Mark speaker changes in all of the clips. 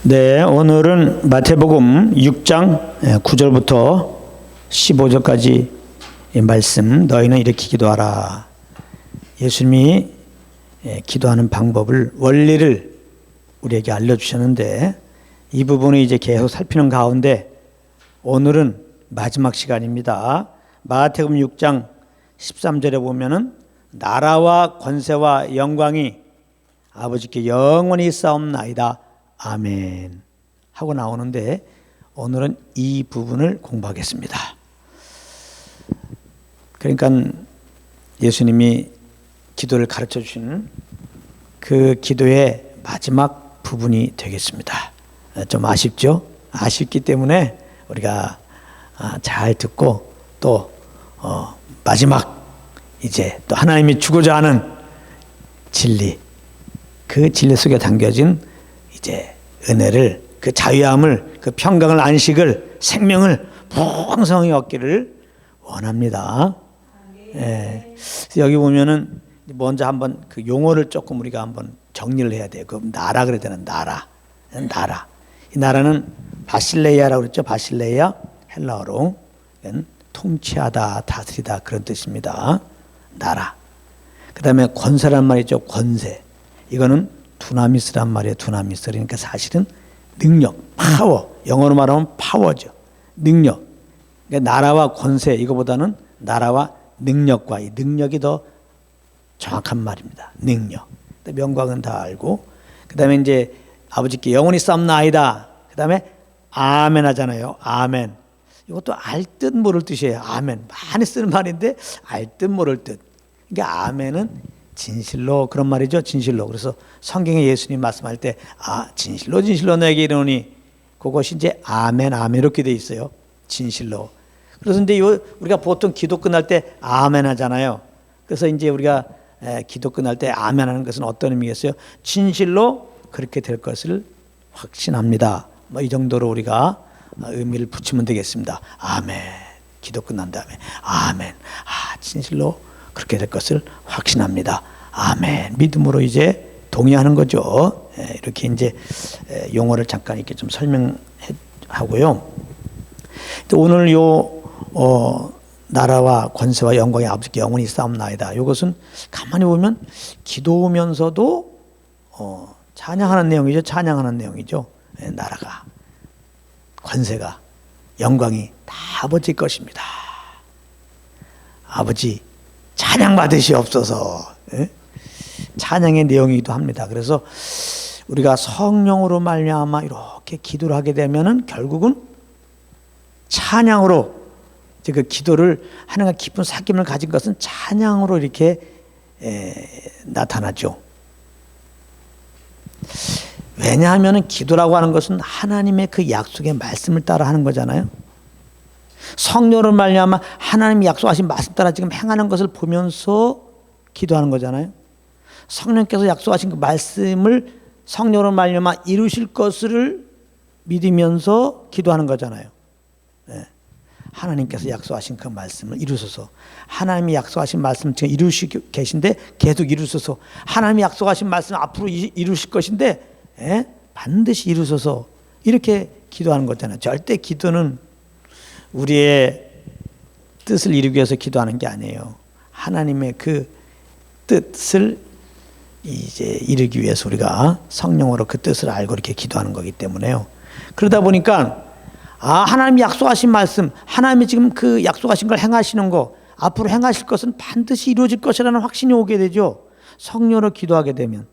Speaker 1: 네, 오늘은 마태복음 6장 9절부터 15절까지 말씀, 너희는 이렇게 기도하라. 예수님이 기도하는 방법을, 원리를 우리에게 알려주셨는데, 이 부분을 이제 계속 살피는 가운데 오늘은 마지막 시간입니다. 마태복음 6장 13절에 보면은 나라와 권세와 영광이 아버지께 영원히 있사옵나이다. 아멘 하고 나오는데, 오늘은 이 부분을 공부하겠습니다. 그러니까 예수님이 기도를 가르쳐 주시는 그 기도의 마지막 부분이 되겠습니다. 좀 아쉽죠? 아쉽기 때문에 우리가 잘 듣고 또 마지막 이제 또 하나님이 주고자 하는 진리, 그 진리 속에 담겨진 이제 은혜를, 그 자유함을, 그 평강을, 안식을, 생명을 풍성히 얻기를 원합니다. 예. 여기 보면은 먼저 한번 그 용어를 조금 우리가 한번 정리를 해야 돼요. 그 나라 그래야 되는 나라. 이 나라는 바실레이아라고 그랬죠. 바실레이아, 헬라어로 통치하다, 다스리다, 그런 뜻입니다. 나라. 그 다음에 권세란 말이죠. 권세. 이거는 두나미스란 말이에요. 두나미스. 그러니까 사실은 능력, 파워. 영어로 말하면 파워죠. 능력. 그러니까 나라와 권세, 이거보다는 나라와 능력과, 이 능력이 더 정확한 말입니다. 능력. 명광은 다 알고, 그 다음에 이제 아버지께 영원히 싸움나이다. 그 다음에 아멘 하잖아요. 아멘. 이것도 알 듯 모를 뜻이에요. 아멘. 많이 쓰는 말인데 알 듯 모를 듯. 그러니까 아멘은 진실로, 그런 말이죠. 진실로. 그래서 성경에 예수님 말씀할 때 진실로 진실로 너에게 이르노니, 그것이 이제 아멘 아멘 이렇게 돼 있어요. 진실로. 그래서 이제 우리가 보통 기도 끝날 때 아멘 하잖아요. 그래서 이제 우리가 기도 끝날 때 아멘 하는 것은 어떤 의미겠어요? 진실로 그렇게 될 것을 확신합니다. 뭐 이 정도로 우리가 의미를 붙이면 되겠습니다. 아멘. 기도 끝난 다음에 아멘. 진실로 그렇게 될 것을 확신합니다. 아멘. 믿음으로 이제 동의하는 거죠. 이렇게 이제 용어를 잠깐 이렇게 좀 설명하고요. 오늘 나라와 권세와 영광이 아버지께 영원히 싸움나이다. 이것은 가만히 보면 기도면서도 찬양하는 내용이죠. 찬양하는 내용이죠. 나라가, 권세가, 영광이 다 아버지 것입니다. 아버지 찬양 받으시옵소서. 찬양의 내용이기도 합니다. 그래서 우리가 성령으로 말미암아 이렇게 기도를 하게 되면은 결국은 찬양으로, 그 기도를 하나님과 깊은 사귐을 가진 것은 찬양으로 이렇게 나타나죠. 왜냐하면 기도라고 하는 것은 하나님의 그 약속의 말씀을 따라 하는 거잖아요. 성령으로 말미암아 하나님이 약속하신 말씀 따라 지금 행하는 것을 보면서 기도하는 거잖아요. 성령께서 약속하신 그 말씀을 성령으로 말미암아 이루실 것을 믿으면서 기도하는 거잖아요. 하나님께서 약속하신 그 말씀을 이루소서. 하나님이 약속하신 말씀을 지금 이루시고 계신데 계속 이루소서. 하나님이 약속하신 말씀 앞으로 이루실 것인데 반드시 이루소서. 이렇게 기도하는 거잖아요. 절대 기도는 우리의 뜻을 이루기 위해서 기도하는 게 아니에요. 하나님의 그 뜻을 이제 이루기 위해서 우리가 성령으로 그 뜻을 알고 이렇게 기도하는 거기 때문에요. 그러다 보니까 하나님이 약속하신 말씀, 하나님이 지금 그 약속하신 걸 행하시는 거, 앞으로 행하실 것은 반드시 이루어질 것이라는 확신이 오게 되죠. 성령으로 기도하게 되면.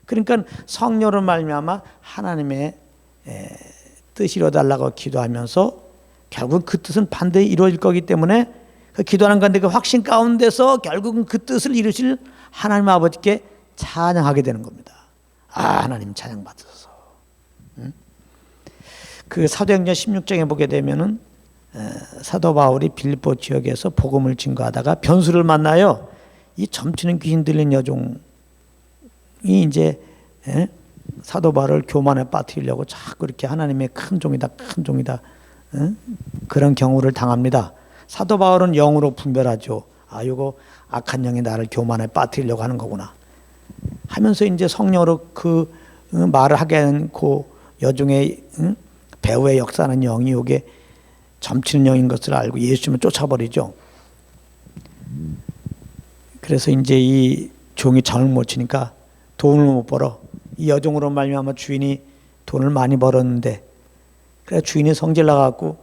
Speaker 1: 그러니까 성령으로 말미암아 하나님의 뜻이 이루어달라고 기도하면서 결국 그 뜻은 반드시 이루어질 거기 때문에 그 기도하는 건데 그 확신 가운데서 결국은 그 뜻을 이루실 하나님 아버지께 찬양하게 되는 겁니다. 하나님 찬양 받으소서. 그 사도행전 16장에 보게 되면은 사도 바울이 빌립보 지역에서 복음을 증거하다가 변수를 만나요. 이 점치는 귀신 들린 여종이 이제 사도 바울을 교만에 빠뜨리려고 자꾸 이렇게 하나님의 큰 종이다, 큰 종이다, 그런 경우를 당합니다. 사도 바울은 영으로 분별하죠. 이거 악한 영이 나를 교만에 빠뜨리려고 하는 거구나 하면서 이제 성령으로 그 말을 하게 하는 그 여종의 배후에 역사하는 영이 요게 점치는 영인 것을 알고 예수님을 쫓아버리죠. 그래서 이제 이 종이 정을 못 치니까 돈을 못 벌어. 이 여종으로 말미암아 주인이 돈을 많이 벌었는데, 그래 주인이 성질 나갖고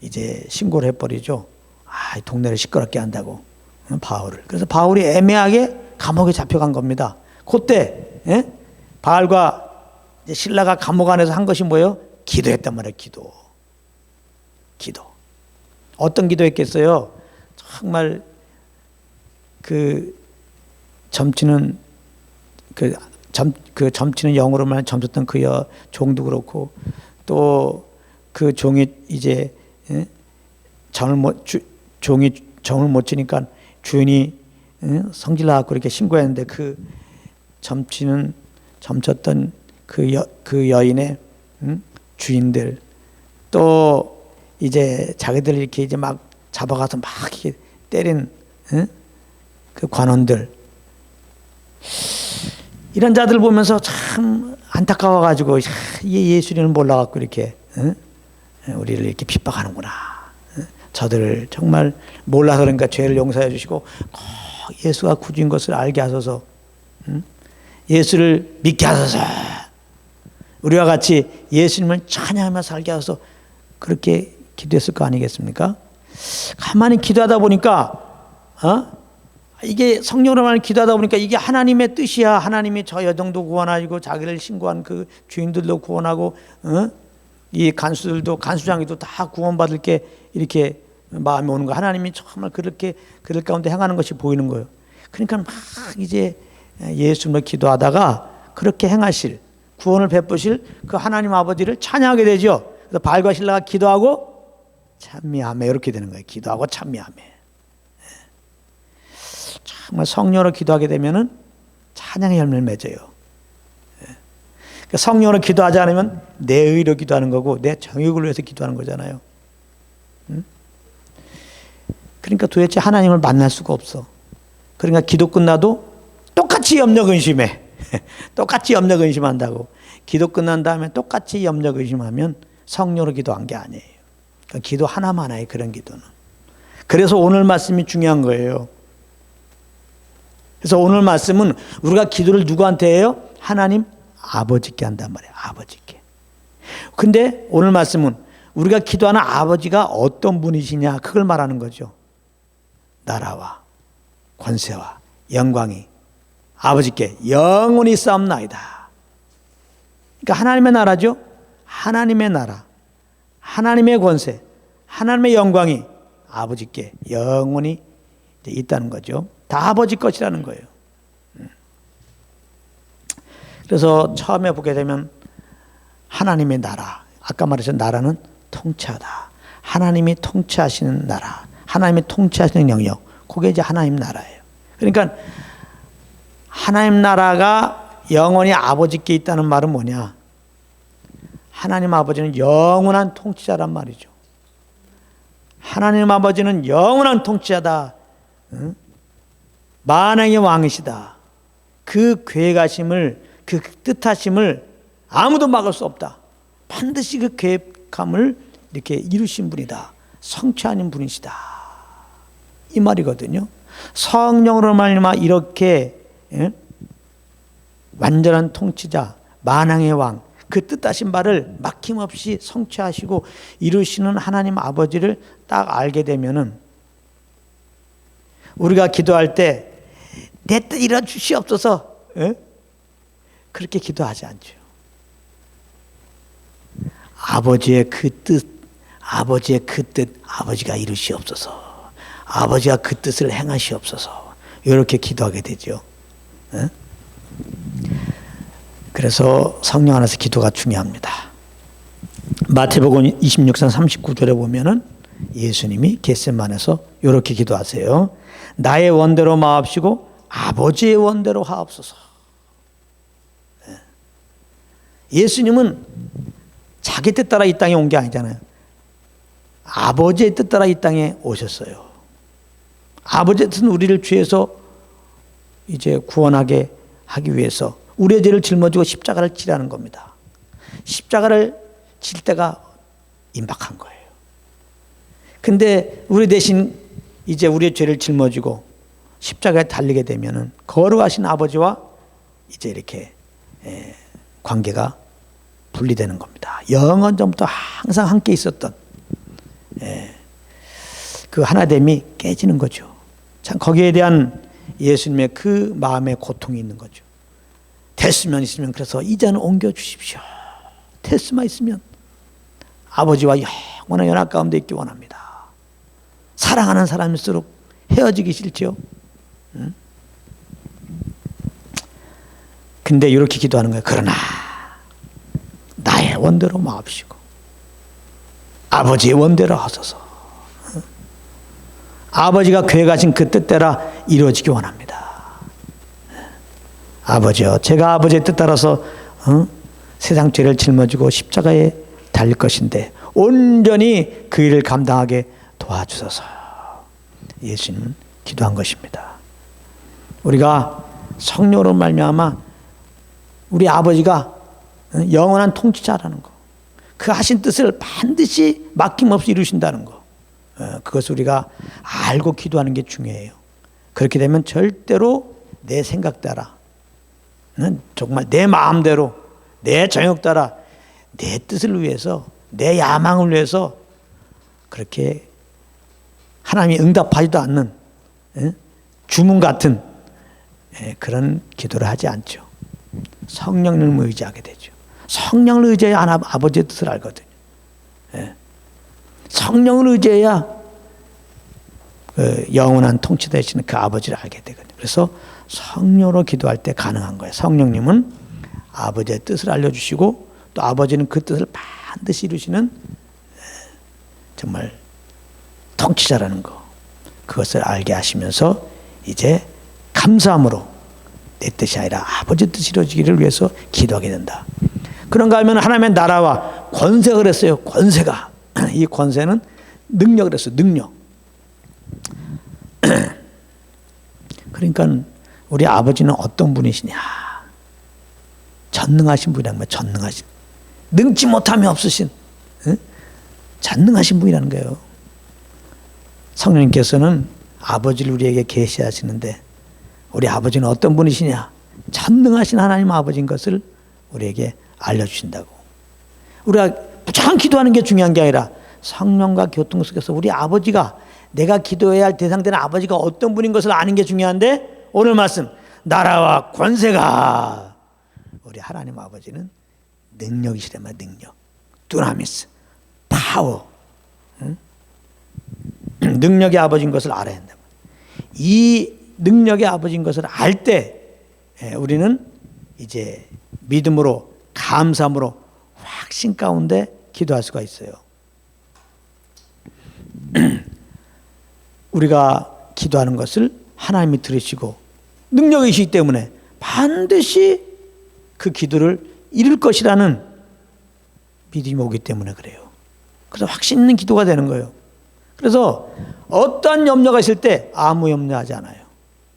Speaker 1: 이제 신고를 해버리죠. 아, 동네를 시끄럽게 한다고 바울을. 그래서 바울이 애매하게 감옥에 잡혀간 겁니다. 그때 바울과 이제 신라가 감옥 안에서 한 것이 뭐예요? 기도했단 말이에요. 기도. 어떤 기도했겠어요? 정말 그 점치는 점치는 영으로만 점쳤던 그 종도 그렇고, 또 그 종이 이제 종이 정을 못 치니까 주인이 성질 나갖고 이렇게 신고했는데, 그 점쳤던 그 여인의 주인들, 또 이제 자기들 이렇게 이제 막 잡아가서 막 이렇게 때린 그 관원들, 이런 자들 보면서 참 안타까워가지고, 예수님을 몰라갖고 이렇게 우리를 이렇게 핍박하는구나. 저들을 정말 몰라서 그러니까 죄를 용서해 주시고 꼭 예수가 구주인 것을 알게 하소서. 예수를 믿게 하소서. 우리와 같이 예수님을 찬양하며 살게 하소서. 그렇게 기도했을 거 아니겠습니까? 가만히 기도하다 보니까 이게 성령으로만 기도하다 보니까 이게 하나님의 뜻이야. 하나님이 저 여종도 구원하시고 자기를 신고한 그 주인들도 구원하고 이 간수들도, 간수장이도 다 구원받을 게 이렇게 마음이 오는 거야. 하나님이 정말 그렇게 그들 가운데 행하는 것이 보이는 거예요. 그러니까 막 이제 예수님을 기도하다가 그렇게 행하실, 구원을 베푸실 그 하나님 아버지를 찬양하게 되죠. 그래서 바울과 실라가 기도하고 찬미하며 이렇게 되는 거예요. 기도하고 찬미하며. 정말 성령으로 기도하게 되면은 찬양의 열매를 맺어요. 성령으로 기도하지 않으면 내 의로 기도하는 거고 내 정욕을 위해서 기도하는 거잖아요. 그러니까 도대체 하나님을 만날 수가 없어. 그러니까 기도 끝나도 똑같이 염려 근심해. 똑같이 염려 근심한다고. 기도 끝난 다음에 똑같이 염려 근심하면 성령으로 기도한 게 아니에요. 그러니까 기도 하나만 해요. 그런 기도는. 그래서 오늘 말씀이 중요한 거예요. 그래서 오늘 말씀은 우리가 기도를 누구한테 해요? 하나님 아버지께 한단 말이에요. 아버지께. 근데 오늘 말씀은 우리가 기도하는 아버지가 어떤 분이시냐, 그걸 말하는 거죠. 나라와 권세와 영광이 아버지께 영원히 싸움나이다. 그러니까 하나님의 나라죠. 하나님의 나라, 하나님의 권세, 하나님의 영광이 아버지께 영원히 있다는 거죠. 다 아버지 것이라는 거예요. 그래서 처음에 보게 되면 하나님의 나라, 아까 말했던 나라는 통치하다. 하나님이 통치하시는 나라, 하나님이 통치하시는 영역, 그게 이제 하나님 나라예요. 그러니까 하나님 나라가 영원히 아버지께 있다는 말은 뭐냐? 하나님 아버지는 영원한 통치자란 말이죠. 하나님 아버지는 영원한 통치자다. 만왕의 왕이시다. 그 계획하심을, 그 뜻하심을 아무도 막을 수 없다. 반드시 그 계획함을 이렇게 이루신 분이다. 성취하는 분이시다. 이 말이거든요. 성령으로 말미암아 이렇게 완전한 통치자, 만왕의 왕, 그 뜻하신 바를 막힘없이 성취하시고 이루시는 하나님 아버지를 딱 알게 되면은 우리가 기도할 때 내 뜻 이루어 주시옵소서, 그렇게 기도하지 않죠. 아버지의 그 뜻, 아버지의 그 뜻, 아버지가 이루시옵소서. 아버지가 그 뜻을 행하시옵소서. 이렇게 기도하게 되죠. 그래서 성령 안에서 기도가 중요합니다. 마태복음 26장 39절에 보면은 예수님이 겟세마네에서 이렇게 기도하세요. 나의 원대로 마옵시고 아버지의 원대로 하옵소서. 예수님은 자기 뜻 따라 이 땅에 온 게 아니잖아요. 아버지의 뜻 따라 이 땅에 오셨어요. 아버지의 뜻은 우리를 죄에서 이제 구원하게 하기 위해서, 우리의 죄를 짊어지고 십자가를 지라는 겁니다. 십자가를 질 때가 임박한 거예요. 근데 우리 대신 이제 우리의 죄를 짊어지고 십자가에 달리게 되면은 거룩하신 아버지와 이제 이렇게 관계가 분리되는 겁니다. 영원전부터 항상 함께 있었던 그 하나됨이 깨지는 거죠. 참 거기에 대한 예수님의 그 마음의 고통이 있는 거죠. 됐으면 있으면 그래서 이제는 옮겨주십시오. 됐으면 있으면 아버지와 영원한 연합 가운데 있기 원합니다. 사랑하는 사람일수록 헤어지기 싫죠. 근데 이렇게 기도하는 거예요. 그러나 나의 원대로 마옵시고 아버지의 원대로 하소서. 아버지가 계획하신 그 뜻대로 이루어지기 원합니다. 아버지요, 제가 아버지의 뜻 따라서 세상 죄를 짊어지고 십자가에 달릴 것인데 온전히 그 일을 감당하게 도와주소서. 예수님은 기도한 것입니다. 우리가 성령으로 말미암아 우리 아버지가 영원한 통치자라는 거, 그 하신 뜻을 반드시 막힘없이 이루신다는 거, 그것을 우리가 알고 기도하는 게 중요해요. 그렇게 되면 절대로 내 생각 따라, 정말 내 마음대로, 내 정욕 따라, 내 뜻을 위해서, 내 야망을 위해서 그렇게 하나님이 응답하지도 않는 주문 같은 그런 기도를 하지 않죠. 성령님을 의지하게 되죠. 성령을 의지해야 아버지의 뜻을 알거든요. 성령을 의지해야 영원한 통치 되시는 그 아버지를 알게 되거든요. 그래서 성령으로 기도할 때 가능한 거예요. 성령님은 아버지의 뜻을 알려주시고 또 아버지는 그 뜻을 반드시 이루시는 정말 통치자라는 거, 그것을 알게 하시면서 이제 감사함으로 내 뜻이 아니라 아버지 뜻이 이루어지기를 위해서 기도하게 된다. 그런가 하면 하나님의 나라와 권세가 그랬어요. 권세가, 이 권세는 능력을 했어요. 능력. 그러니까 우리 아버지는 어떤 분이시냐? 전능하신 분이라는 거예요. 전능하신, 능치 못함이 없으신 전능하신 분이라는 거예요. 성령님께서는 아버지를 우리에게 계시하시는데 우리 아버지는 어떤 분이시냐? 전능하신 하나님 아버지인 것을 우리에게 알려주신다고. 우리가 무조건 기도하는 게 중요한 게 아니라 성령과 교통 속에서 우리 아버지가, 내가 기도해야 할 대상되는 아버지가 어떤 분인 것을 아는 게 중요한데, 오늘 말씀 나라와 권세가, 우리 하나님 아버지는 능력이시란 말이야. 능력, 두나미스, 파워, 능력의 아버지인 것을 알아야 한다. 이 능력의 아버지인 것을 알 때 우리는 이제 믿음으로, 감사함으로, 확신 가운데 기도할 수가 있어요. 우리가 기도하는 것을 하나님이 들으시고 능력이시기 때문에 반드시 그 기도를 이룰 것이라는 믿음이 오기 때문에 그래요. 그래서 확신 있는 기도가 되는 거예요. 그래서 어떠한 염려가 있을 때 아무 염려하지 않아요.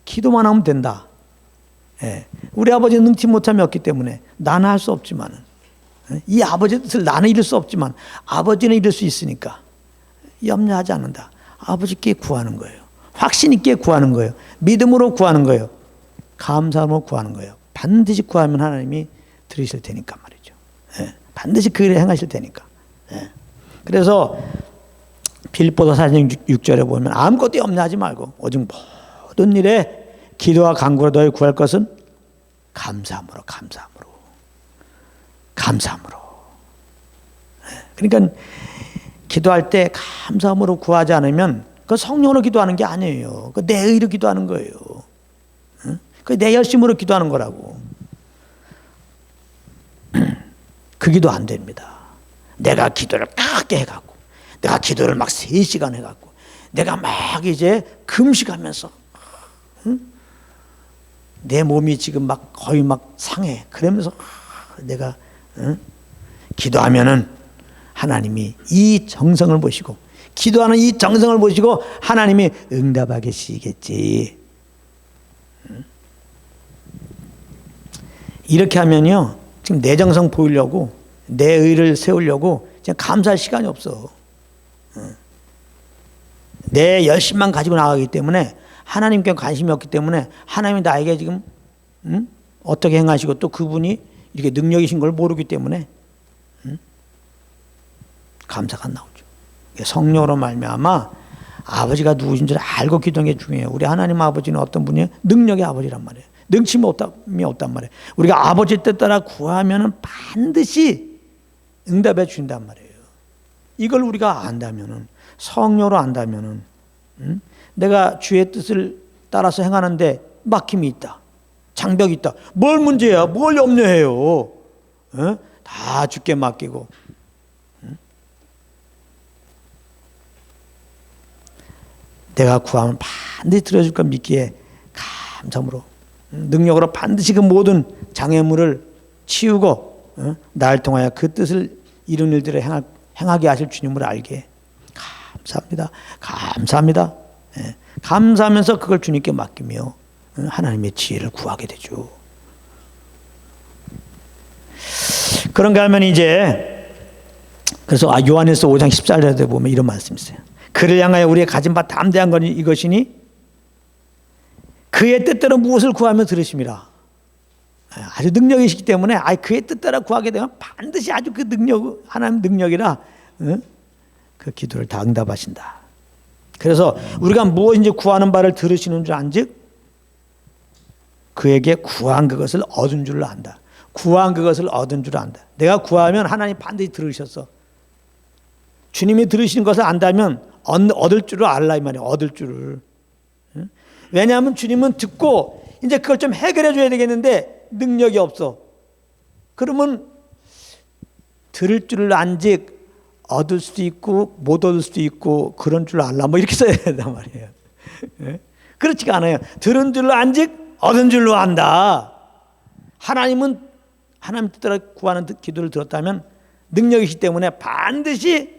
Speaker 1: 기도만 하면 된다. 우리 아버지는 능치 못함이 없기 때문에 나는 할 수 없지만, 이 아버지의 뜻을 나는 이룰 수 없지만 아버지는 이룰 수 있으니까 염려하지 않는다. 아버지께 구하는 거예요. 확신 있게 구하는 거예요. 믿음으로 구하는 거예요. 감사함으로 구하는 거예요. 반드시 구하면 하나님이 들으실 테니까 말이죠. 반드시 그 일을 행하실 테니까. 그래서 빌립보서 4장 6절에 보면 아무것도 염려하지 말고 오직 모든 일에 기도와 간구로 너희 구할 것은 감사함으로. 그러니까 기도할 때 감사함으로 구하지 않으면 그 성령으로 기도하는 게 아니에요. 그 내 의로 기도하는 거예요. 그 내 열심으로 기도하는 거라고. 그 기도 안 됩니다. 내가 기도를 크게 해갖고, 내가 기도를 막 3시간 해갖고, 내가 막 이제 금식하면서, 내 몸이 지금 막 거의 막 상해. 그러면서 내가 기도하면은 하나님이 이 정성을 보시고, 기도하는 이 정성을 보시고 하나님이 응답하시겠지. 이렇게 하면요, 지금 내 정성 보이려고, 내 의를 세우려고 그냥 감사할 시간이 없어. 내 열심만 가지고 나가기 때문에, 하나님께 관심이 없기 때문에, 하나님이 나에게 지금 어떻게 행하시고 또 그분이 이렇게 능력이신 걸 모르기 때문에 감사가 안 나오죠. 성령으로 말미암아 아버지가 누구신 줄 알고 기도하는 게 중요해요. 우리 하나님 아버지는 어떤 분이에요? 능력의 아버지란 말이에요. 능침이 없단 말이에요. 우리가 아버지 뜻 따라 구하면 반드시 응답해 주신단 말이에요. 이걸 우리가 안다면은, 성령으로 안다면은, 내가 주의 뜻을 따라서 행하는데 막힘이 있다, 장벽이 있다, 뭘 문제야, 뭘 염려해요? 다 주께 맡기고, 내가 구하면 반드시 들어줄 걸 믿기에 감사함으로, 능력으로 반드시 그 모든 장애물을 치우고 나를 통하여 그 뜻을 이룬 일들을 행하게 하실 주님을 알게 감사합니다. 감사합니다. 감사하면서 그걸 주님께 맡기며 하나님의 지혜를 구하게 되죠. 그런가 하면 이제, 그래서 요한일서 5장 14절에 보면 이런 말씀이 있어요. 그를 향하여 우리의 가진 바 담대한 것이 이것이니 그의 뜻대로 무엇을 구하면 들으심이라. 아주 능력이시기 때문에 그의 뜻대로 구하게 되면 반드시 아주 그 능력, 하나님 능력이라 그 기도를 다 응답하신다. 그래서 우리가 무엇인지 구하는 바를 들으시는 줄 안즉 그에게 구한 그것을 얻은 줄로 안다. 구한 그것을 얻은 줄 안다. 내가 구하면 하나님 반드시 들으셨어. 주님이 들으시는 것을 안다면 얻을 줄을 알라 이 말이에요. 얻을 줄을. 왜냐하면 주님은 듣고 이제 그걸 좀 해결해 줘야 되겠는데 능력이 없어. 그러면 들을 줄을 안즉 얻을 수도 있고 못 얻을 수도 있고 그런 줄 알라 뭐 이렇게 써야 된단 말이에요. 그렇지가 않아요. 들은 줄로 안즉 얻은 줄로 안다. 하나님은 하나님 뜻대로 구하는 기도를 들었다면 능력이시기 때문에 반드시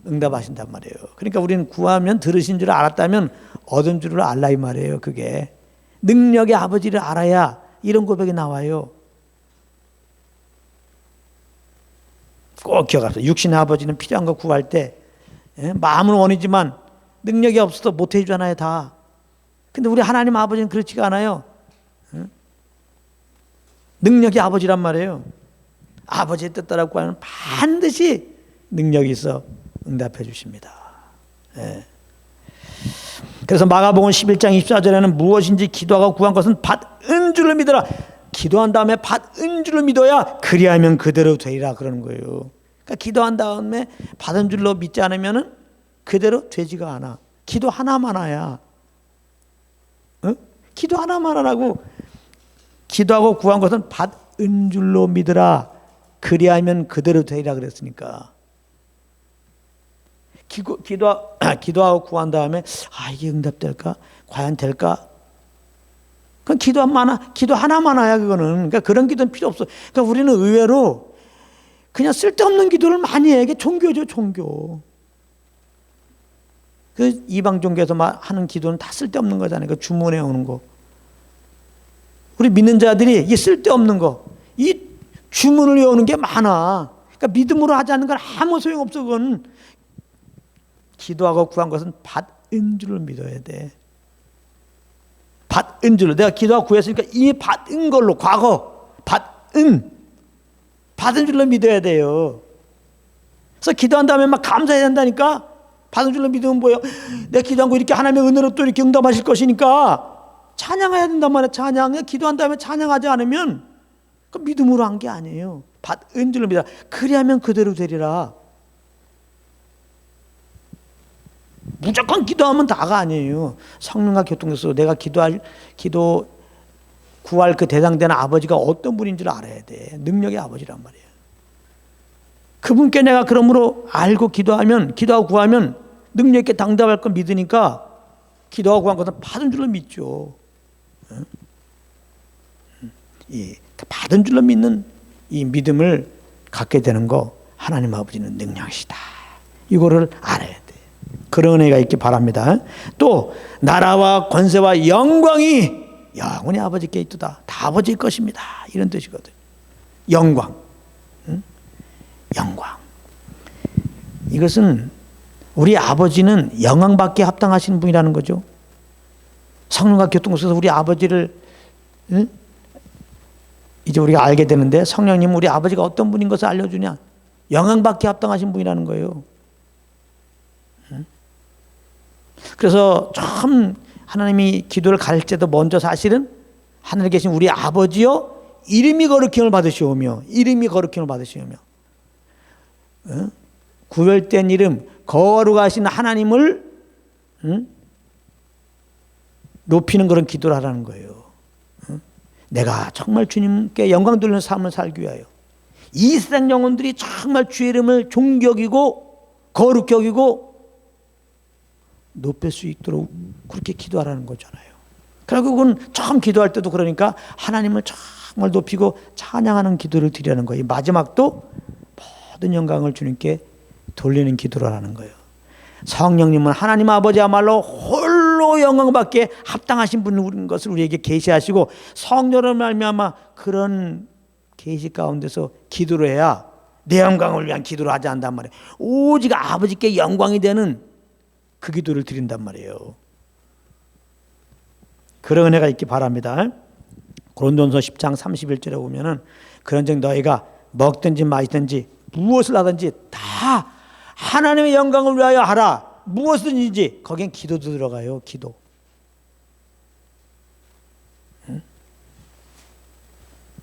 Speaker 1: 응답하신단 말이에요. 그러니까 우리는 구하면 들으신 줄 알았다면 얻은 줄을 알라 이 말이에요. 그게 능력의 아버지를 알아야 이런 고백이 나와요. 꼭 기억하세요. 육신의 아버지는 필요한 거 구할 때 마음은 원이지만 능력이 없어서 못 해주잖아요. 다. 근데 우리 하나님 아버지는 그렇지가 않아요. 능력이 아버지란 말이에요. 아버지의 뜻 따라 구하면 반드시 능력이 있어 응답해 주십니다. 그래서 마가복음 11장 24절에는 무엇인지 기도하고 구한 것은 받은 줄로 믿어라. 기도한 다음에 받은 줄로 믿어야 그리하면 그대로 되리라 그러는 거예요. 그러니까 기도한 다음에 받은 줄로 믿지 않으면 그대로 되지가 않아. 기도 하나만 하야. 기도 하나만 하라고. 기도하고 구한 것은 받은 줄로 믿으라. 그리하면 그대로 되리라 그랬으니까. 기도하고 구한 다음에 이게 응답될까? 과연 될까? 그건 기도 하나만 하야 그거는. 그러니까 그런 기도는 필요 없어. 그러니까 우리는 의외로 그냥 쓸데없는 기도를 많이 해. 이게 종교죠, 종교. 그 이방 종교에서 하는 기도는 다 쓸데없는 거잖아요. 그 주문해 오는 거. 우리 믿는 자들이 이 쓸데없는 거, 이 주문을 외우는 게 많아. 그러니까 믿음으로 하지 않는 건 아무 소용 없어. 그건 기도하고 구한 것은 받은 줄을 믿어야 돼. 받은 줄로. 내가 기도하고 구했으니까 이 받은 걸로, 과거 받은 줄로 믿어야 돼요. 그래서 기도한 다음에 막 감사해야 된다니까. 받은 줄로 믿으면 뭐예요? 내가 기도한 거 이렇게 하나님의 은혜로 또 이렇게 응답하실 것이니까 찬양해야 된단 말이야. 찬양. 기도한 다음에 찬양하지 않으면 그 믿음으로 한 게 아니에요. 받은 줄로 믿어라. 그리하면 그대로 되리라. 무조건 기도하면 다가 아니에요. 성령과 교통돼서 내가 구할 그 대상되는 아버지가 어떤 분인 줄 알아야 돼. 능력의 아버지란 말이에요. 그분께 내가 그러므로 알고 기도하고 구하면 능력 있게 당답할 걸 믿으니까 기도하고 구한 것은 받은 줄로 믿죠. 이 받은 줄로 믿는 이 믿음을 갖게 되는 거 하나님 아버지는 능력이시다. 이거를 알아야 돼. 그런 은혜가 있기 바랍니다. 또 나라와 권세와 영광이 영원히 아버지께 있도다. 다 아버지의 것입니다. 이런 뜻이거든요. 영광, 영광. 이것은 우리 아버지는 영광받기에 합당하신 분이라는 거죠. 성령과 교통속에서 우리 아버지를 이제 우리가 알게 되는데, 성령님은 우리 아버지가 어떤 분인 것을 알려주냐? 영광받기에 합당하신 분이라는 거예요. 그래서 참 하나님이 기도를 가르칠 때도 먼저 사실은 하늘에 계신 우리 아버지여 이름이 거룩힘을 받으시오며, 이름이 거룩힘을 받으시오며, 구별된 이름 거룩하신 하나님을 높이는 그런 기도를 하라는 거예요. 내가 정말 주님께 영광 돌리는 삶을 살기 위하여 이 세상 영혼들이 정말 주의 이름을 존귀여기고 거룩히 여기고 높일 수 있도록 그렇게 기도하라는 거잖아요. 결국은 처음 기도할 때도 그러니까 하나님을 정말 높이고 찬양하는 기도를 드리라는 거예요. 마지막도 모든 영광을 주님께 돌리는 기도라는 거예요. 성령님은 하나님 아버지야말로 홀로 영광받기에 합당하신 분인 것을 우리에게 계시하시고, 성령으로 말미암아 그런 계시 가운데서 기도를 해야 내 영광을 위한 기도를 하지 않단 말이에요. 오직 아버지께 영광이 되는 그 기도를 드린단 말이에요. 그런 은혜가 있기 바랍니다. 고린도전서 10장 31절에 보면은 그런즉 너희가 먹든지 마시든지 무엇을 하든지 다 하나님의 영광을 위하여 하라. 무엇이든지 거기엔 기도도 들어가요. 기도.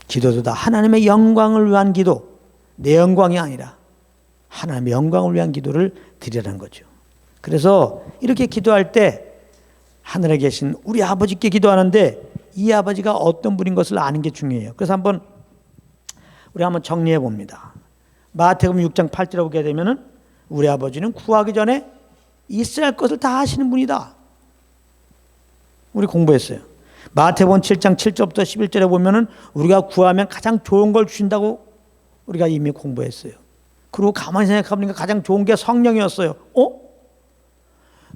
Speaker 1: 기도도 다 하나님의 영광을 위한 기도, 내 영광이 아니라 하나님의 영광을 위한 기도를 드리라는 거죠. 그래서 이렇게 기도할 때 하늘에 계신 우리 아버지께 기도하는데 이 아버지가 어떤 분인 것을 아는 게 중요해요. 그래서 우리 한번 정리해 봅니다. 마태복음 6장 8절에 보게 되면은 우리 아버지는 구하기 전에 있어야 할 것을 다 하시는 분이다. 우리 공부했어요. 마태복음 7장 7절부터 11절에 보면은 우리가 구하면 가장 좋은 걸 주신다고 우리가 이미 공부했어요. 그리고 가만히 생각해보니까 가장 좋은 게 성령이었어요.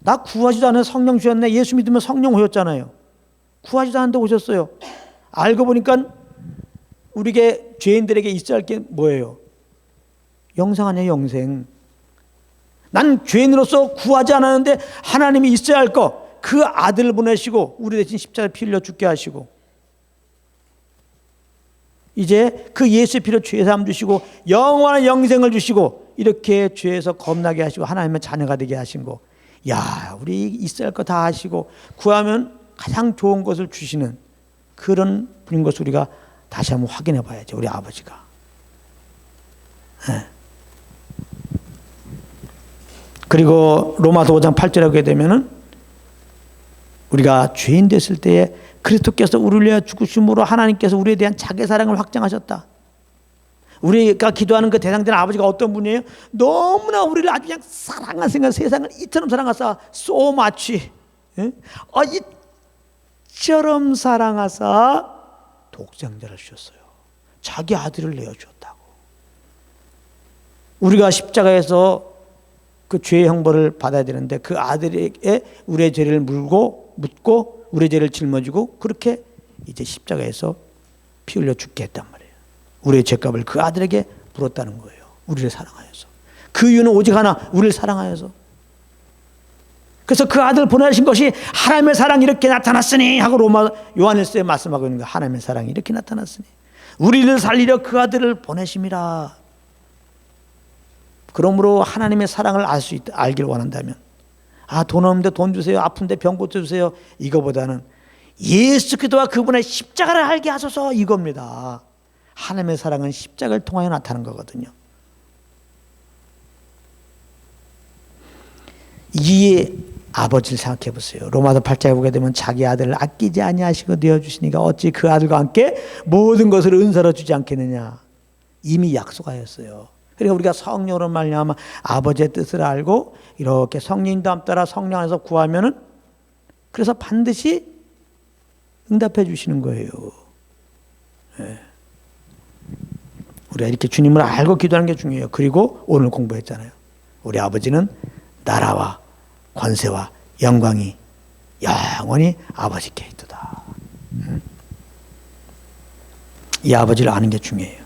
Speaker 1: 나 구하지도 않은 성령 주셨네. 예수 믿으면 성령 오셨잖아요. 구하지도 않는데 오셨어요. 알고 보니까 우리에게 죄인들에게 있어야 할 게 뭐예요? 영생 아니에요. 영생. 난 죄인으로서 구하지 않았는데 하나님이 있어야 할 거, 그 아들을 보내시고 우리 대신 십자가에 피 흘려 죽게 하시고 이제 그 예수의 피로 죄 사함 주시고 영원한 영생을 주시고 이렇게 죄에서 겁나게 하시고 하나님의 자녀가 되게 하신 거, 야, 우리 있어야 할 거 다 하시고 구하면 가장 좋은 것을 주시는 그런 분인 것을 우리가 다시 한번 확인해 봐야죠. 우리 아버지가. 네. 그리고 로마서 5장 8절에 보게 되면은 우리가 죄인 됐을 때에 그리스도께서 우리를 위하여 죽으심으로 하나님께서 우리에 대한 자기 사랑을 확증하셨다. 우리가 기도하는 그 대상자는 아버지가 어떤 분이에요? 너무나 우리를 아주 그냥 사랑하시는, 세상을 이처럼 사랑하사 so much, 이처럼 사랑하사 독생자를 주셨어요. 자기 아들을 내어주었다고. 우리가 십자가에서 그 죄의 형벌을 받아야 되는데 그 아들에게 우리의 죄를 묻고 우리의 죄를 짊어지고 그렇게 이제 십자가에서 피 흘려 죽게 했단 말이에요. 우리의 죄값을 그 아들에게 물었다는 거예요. 우리를 사랑하여서. 그 이유는 오직 하나, 우리를 사랑하여서. 그래서 그 아들을 보내신 것이 하나님의 사랑이 이렇게 나타났으니 하고 요한일서에 말씀하고 있는 거예요. 하나님의 사랑이 이렇게 나타났으니 우리를 살리려 그 아들을 보내심이라. 그러므로 하나님의 사랑을 알기를 원한다면, 돈 없는데 돈 주세요, 아픈데 병 고쳐주세요, 이거보다는 예수 그리스도와 그분의 십자가를 알게 하소서, 이겁니다. 하나님의 사랑은 십자가를 통하여 나타나는 거거든요. 이 아버지를 생각해 보세요. 로마서 8장에 보게 되면 자기 아들을 아끼지 아니하시고 내어주시니까 어찌 그 아들과 함께 모든 것을 은사로 주지 않겠느냐. 이미 약속하였어요. 그러니까 우리가 성령으로 말미암아 아버지의 뜻을 알고 이렇게 성령님도 따라 성령 안에서 구하면은 그래서 반드시 응답해 주시는 거예요. 네. 우리가 이렇게 주님을 알고 기도하는 게 중요해요. 그리고 오늘 공부했잖아요. 우리 아버지는 나라와 권세와 영광이 영원히 아버지께 있도다. 이 아버지를 아는 게 중요해요.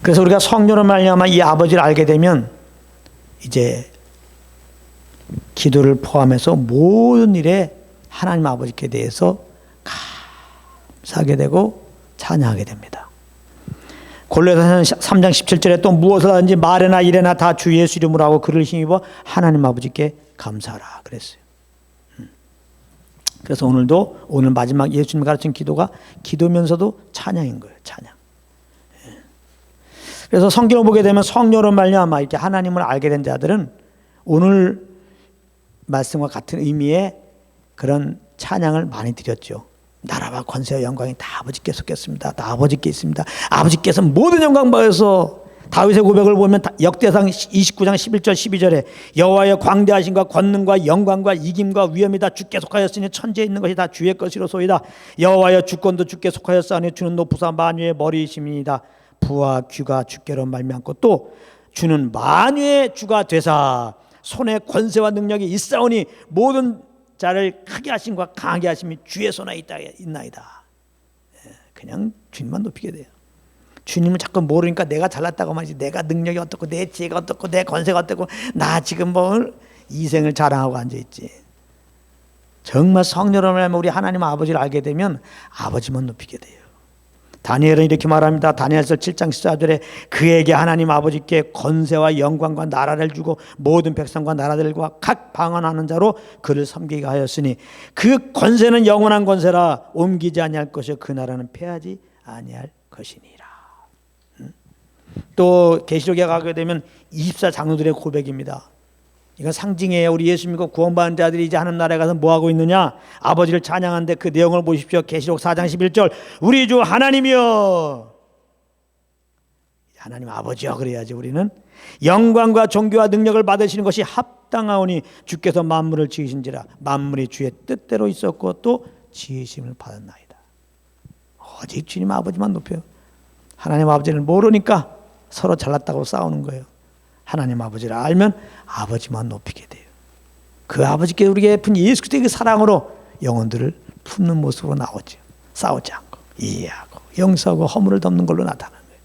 Speaker 1: 그래서 우리가 성령으로 말미암아 이 아버지를 알게 되면 이제 기도를 포함해서 모든 일에 하나님 아버지께 대해서 감사하게 되고 찬양하게 됩니다. 골로새서 3장 17절에 또 무엇을 하든지 말이나 일에나 다 주 예수 이름으로 하고 그를 힘입어 하나님 아버지께 감사하라 그랬어요. 그래서 오늘 마지막 예수님이 가르친 기도가 기도면서도 찬양인 거예요. 찬양. 그래서 성경을 보게 되면 성령으로 말미암아 이렇게 하나님을 알게 된 자들은 오늘 말씀과 같은 의미의 그런 찬양을 많이 드렸죠. 나라와 권세와 영광이 다 아버지께 속했습니다. 다 아버지께 있습니다. 아버지께서 모든 영광 받아서 다윗의 고백을 보면 역대상 29장 11절 12절에 여호와의 광대하심과 권능과 영광과 이김과 위엄이 다 주께 속하였으니 천지에 있는 것이 다 주의 것이로소이다. 여호와의 주권도 주께 속하였사오니 주는 높으사 만유의 머리이심이니이다. 부와 귀가 주께로 말미암고 또 주는 만유의 주가 되사 손에 권세와 능력이 있사오니 모든 자를 크게 하심과 강하게 하심이 주의 손에 있나이다. 그냥 주님만 높이게 돼요. 주님을 자꾸 모르니까 내가 잘났다고 말이지. 내가 능력이 어떻고 내 지혜가 어떻고 내 권세가 어떻고 나 지금 이생을 자랑하고 앉아있지. 정말 성령으로 말하면 우리 하나님 아버지를 알게 되면 아버지만 높이게 돼요. 다니엘은 이렇게 말합니다. 다니엘서 7장 14절에 그에게 하나님 아버지께 권세와 영광과 나라를 주고 모든 백성과 나라들과 각 방언하는 자로 그를 섬기게 하였으니 그 권세는 영원한 권세라 옮기지 아니할 것이요 그 나라는 패하지 아니할 것이니라. 또 계시록에 가게 되면 24장로들의 고백입니다. 이건 상징이에요. 우리 예수 믿고 구원받은 자들이 이제 하나님 나라에 가서 뭐하고 있느냐? 아버지를 찬양하는데 그 내용을 보십시오. 계시록 4장 11절 우리 주 하나님이여. 하나님 아버지여 그래야지. 우리는 영광과 존귀와 능력을 받으시는 것이 합당하오니 주께서 만물을 지으신지라 만물이 주의 뜻대로 있었고 또 지으심을 받았나이다. 오직 주님 아버지만 높여요. 하나님 아버지를 모르니까 서로 잘났다고 싸우는 거예요. 하나님 아버지를 알면 아버지만 높이게 돼요. 그 아버지께 우리에게 베푼 예수 그리스도의 그 사랑으로 영혼들을 품는 모습으로 나오죠. 싸우지 않고 이해하고 용서하고 허물을 덮는 걸로 나타나는 거예요.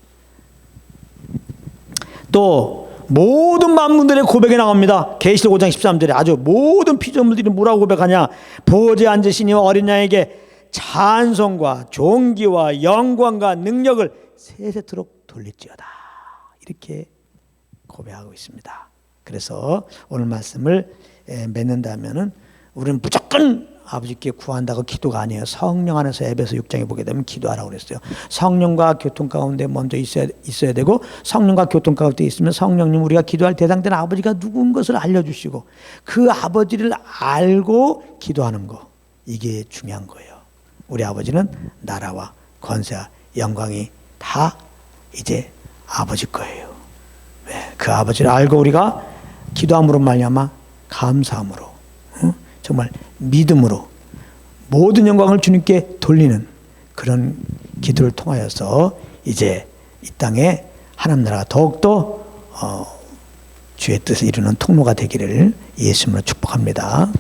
Speaker 1: 또 모든 만물들의 고백이 나옵니다. 계시록 5장 13절에 아주 모든 피조물들이 뭐라고 고백하냐? 보좌에 앉으신 이와 어린 양에게 찬송과 존귀와 영광과 능력을 세세토록 돌릴지어다. 이렇게 고백하고 있습니다. 그래서 오늘 말씀을 맺는다면은 우리는 무조건 아버지께 구한다고 기도가 아니에요. 성령 안에서 에베소 6장에 보게 되면 기도하라고 그랬어요. 성령과 교통 가운데 먼저 있어야 되고 성령과 교통 가운데 있으면 성령님 우리가 기도할 대상되는 아버지가 누군 것을 알려주시고 그 아버지를 알고 기도하는 거 이게 중요한 거예요. 우리 아버지는 나라와 권세와 영광이 다 이제 아버지 거예요. 그 아버지를 알고 우리가 기도함으로 말미암아 감사함으로 정말 믿음으로 모든 영광을 주님께 돌리는 그런 기도를 통하여서 이제 이 땅에 하나님 나라가 더욱더 주의 뜻을 이루는 통로가 되기를 예수님으로 축복합니다.